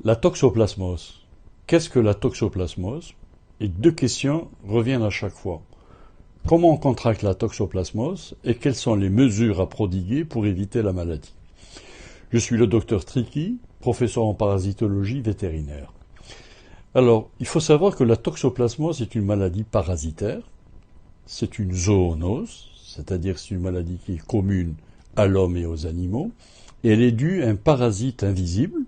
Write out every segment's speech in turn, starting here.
La toxoplasmose. Qu'est-ce que la toxoplasmose? Et deux questions reviennent à chaque fois. Comment on contracte la toxoplasmose et quelles sont les mesures à prodiguer pour éviter la maladie? Je suis le docteur Tricky, professeur en parasitologie vétérinaire. Alors, il faut savoir que la toxoplasmose est une maladie parasitaire. C'est une zoonose, c'est-à-dire c'est une maladie qui est commune à l'homme et aux animaux. Et elle est due à un parasite invisible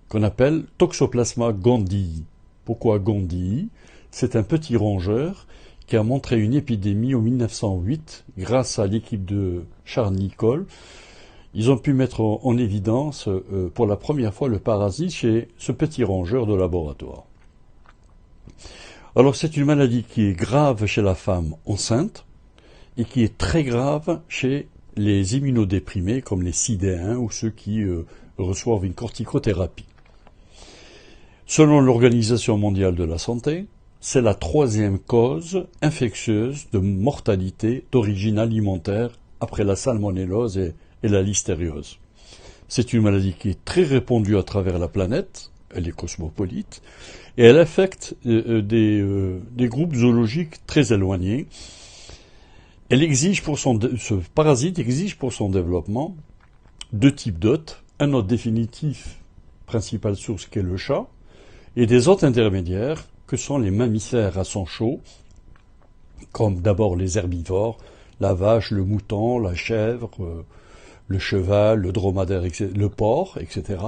qu'on appelle Toxoplasma gondii. Pourquoi gondii? C'est un petit rongeur qui a montré une épidémie en 1908 grâce à l'équipe de Charles Nicholl. Ils ont pu mettre en évidence pour la première fois le parasite chez ce petit rongeur de laboratoire. Alors c'est une maladie qui est grave chez la femme enceinte et qui est très grave chez les immunodéprimés comme les sidéens ou ceux qui reçoivent une corticothérapie. Selon l'Organisation mondiale de la santé, c'est la troisième cause infectieuse de mortalité d'origine alimentaire après la salmonellose et la listériose. C'est une maladie qui est très répandue à travers la planète, elle est cosmopolite, et elle affecte des groupes zoologiques très éloignés. Ce parasite exige pour son développement deux types d'hôtes, un hôte définitif, principale source qui est le chat, et des hôtes intermédiaires que sont les mammifères à sang chaud, comme d'abord les herbivores, la vache, le mouton, la chèvre, le cheval, le dromadaire, le porc, etc.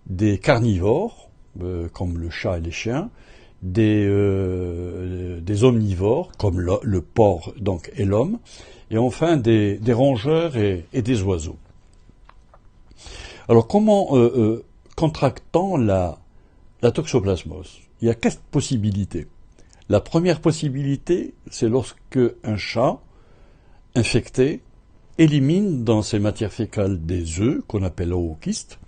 Des carnivores, comme le chat et les chiens, des omnivores, comme le porc donc, et l'homme, et enfin des rongeurs et des oiseaux. Alors comment contractons la toxoplasmose? Il y a 4 possibilités. La première possibilité, c'est lorsque un chat infecté élimine dans ses matières fécales des œufs, qu'on appelle ookystes,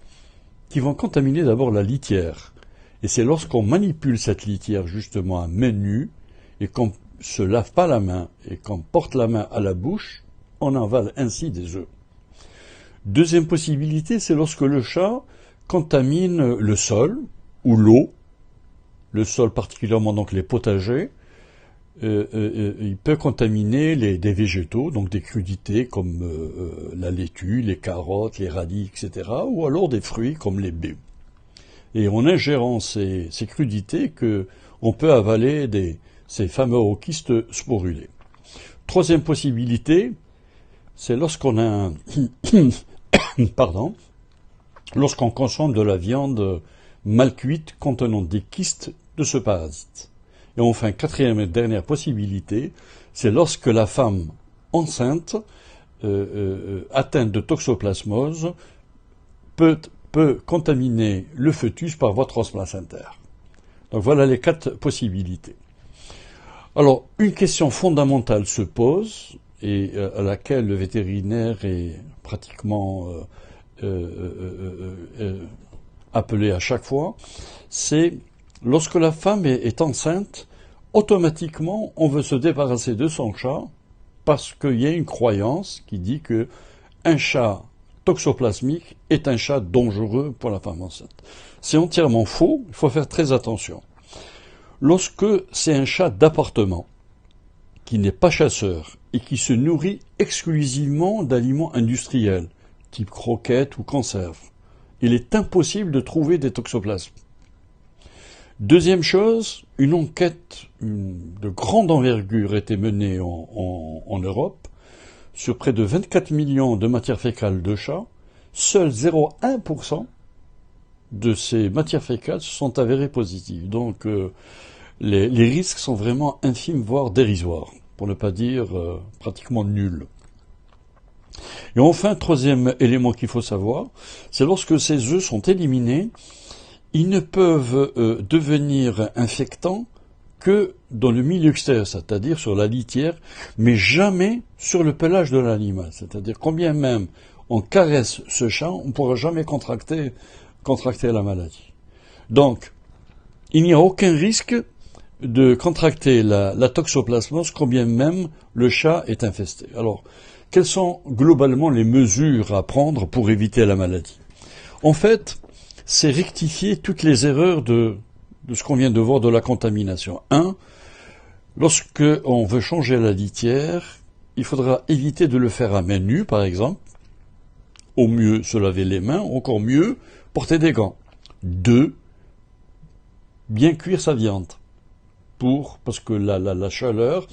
qui vont contaminer d'abord la litière. Et c'est lorsqu'on manipule cette litière justement à main nue, et qu'on se lave pas la main, et qu'on porte la main à la bouche, on avale ainsi des œufs. Deuxième possibilité, c'est lorsque le chat contamine le sol, ou l'eau, le sol particulièrement donc les potagers, il peut contaminer des végétaux, donc des crudités comme la laitue, les carottes, les radis, etc., ou alors des fruits comme les baies. Et en ingérant ces crudités on peut avaler ces fameux ookystes sporulés. Troisième possibilité, c'est lorsqu'on a lorsqu'on consomme de la viande mal cuite contenant des kystes de ce parasite. Et enfin, quatrième et dernière possibilité, c'est lorsque la femme enceinte atteinte de toxoplasmose peut contaminer le fœtus par voie transplacentaire. Donc voilà les 4 possibilités. Alors, une question fondamentale se pose, et à laquelle le vétérinaire est pratiquement appelé à chaque fois, c'est lorsque la femme est enceinte, automatiquement on veut se débarrasser de son chat parce qu'il y a une croyance qui dit que un chat toxoplasmique est un chat dangereux pour la femme enceinte. C'est entièrement faux, il faut faire très attention. Lorsque c'est un chat d'appartement qui n'est pas chasseur et qui se nourrit exclusivement d'aliments industriels, type croquettes ou conserves, il est impossible de trouver des toxoplasmes. Deuxième chose, une enquête de grande envergure a été menée en Europe sur près de 24 millions de matières fécales de chats. Seuls 0,1% de ces matières fécales se sont avérées positives. Donc les risques sont vraiment infimes, voire dérisoires, pour ne pas dire pratiquement nuls. Et enfin, troisième élément qu'il faut savoir, c'est lorsque ces œufs sont éliminés, ils ne peuvent devenir infectants que dans le milieu extérieur, c'est-à-dire sur la litière, mais jamais sur le pelage de l'animal. C'est-à-dire combien même on caresse ce chat, on ne pourra jamais contracter la maladie. Donc, il n'y a aucun risque de contracter la toxoplasmose, combien même le chat est infesté. Alors, quelles sont globalement les mesures à prendre pour éviter la maladie? En fait, c'est rectifier toutes les erreurs de ce qu'on vient de voir de la contamination. Lorsque on veut changer la litière, il faudra éviter de le faire à main nue, par exemple. Au mieux, se laver les mains. Encore mieux, porter des gants. 2, bien cuire sa viande. Parce que la chaleur,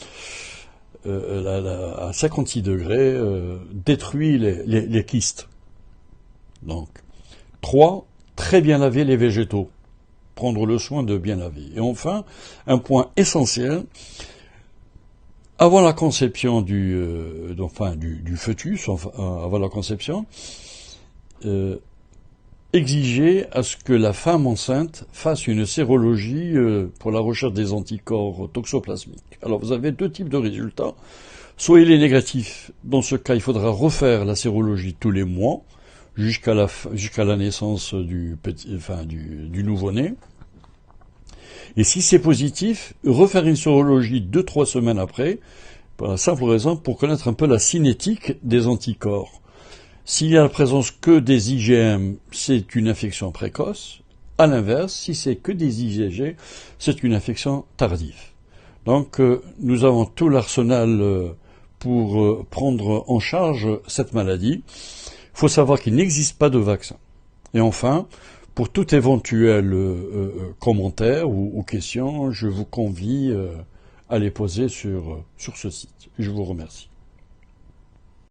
à 56 degrés, détruit les kystes. Donc, 3, très bien laver les végétaux. Prendre le soin de bien laver. Et enfin, un point essentiel, avant la conception du fœtus, avant la conception, exiger à ce que la femme enceinte fasse une sérologie pour la recherche des anticorps toxoplasmiques. Alors vous avez 2 types de résultats. Soit il est négatif, dans ce cas il faudra refaire la sérologie tous les mois, jusqu'à la naissance du nouveau-né. Et si c'est positif, refaire une sérologie 2-3 semaines après, pour la simple raison pour connaître un peu la cinétique des anticorps. S'il y a la présence que des IgM, c'est une infection précoce. À l'inverse, si c'est que des IgG, c'est une infection tardive. Donc, nous avons tout l'arsenal pour prendre en charge cette maladie. Il faut savoir qu'il n'existe pas de vaccin. Et enfin, pour tout éventuel commentaire ou question, je vous convie à les poser sur ce site. Je vous remercie.